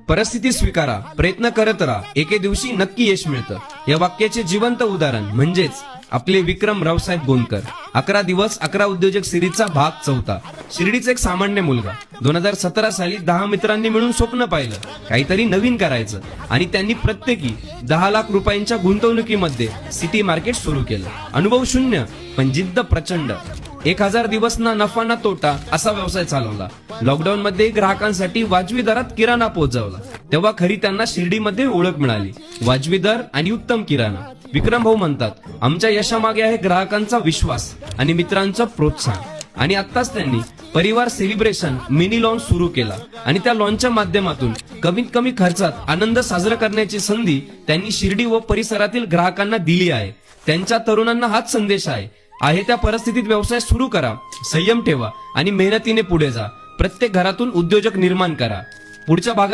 परिस्थिती स्वीकारा, प्रयत्न करत राहा, एके दिवशी नक्की यश मिळतं. या वाक्याचे जिवंत उदाहरण म्हणजेच आपले विक्रम रावसाहेब गोंदकर. 11 दिवस 11 उद्योजक सिरीजचा भाग 4. शिर्डीचा एक सामान्य मुलगा. 2017 साली 10 मित्रांनी मिळून स्वप्न पाहिलं, काहीतरी नवीन करायचं, आणि त्यांनी प्रत्येकी 10 लाख रुपयांच्या गुंतवणुकीमध्ये सिटी मार्केट सुरू केलं. अनुभव शून्य, पण जिद्द प्रचंड. 1000 दिवस ना नफा ना तोटा असा व्यवसाय चालवला. लॉकडाऊन मध्ये ग्राहकांसाठी वाजवी दरात किराणा पोहोचवला. तेव्हा खरी त्यांना शिर्डीमध्ये ओळख मिळाली. वाजवी दर आणि उत्तम किराणा. विक्रम भाऊ म्हणतात, आमच्या यशामागे आहे ग्राहकांचा विश्वास आणि मित्रांचं प्रोत्साहन. आणि आत्ताच त्यांनी परिवार सेलिब्रेशन मिनी लॉन्च सुरू केला, आणि त्या लॉन्चच्या माध्यमातून कमीत कमी खर्चात आनंद साजरा करण्याची संधी त्यांनी शिर्डी व परिसरातील ग्राहकांना दिली आहे. त्यांच्या तरुणांना हाच संदेश आहे त्या परिस्थितीत व्यवसाय सुरू करा, संयम ठेवा आणि मेहनतीने पुढे जा. प्रत्येक घरातून उद्योजक निर्माण करा. पुढच्या भागात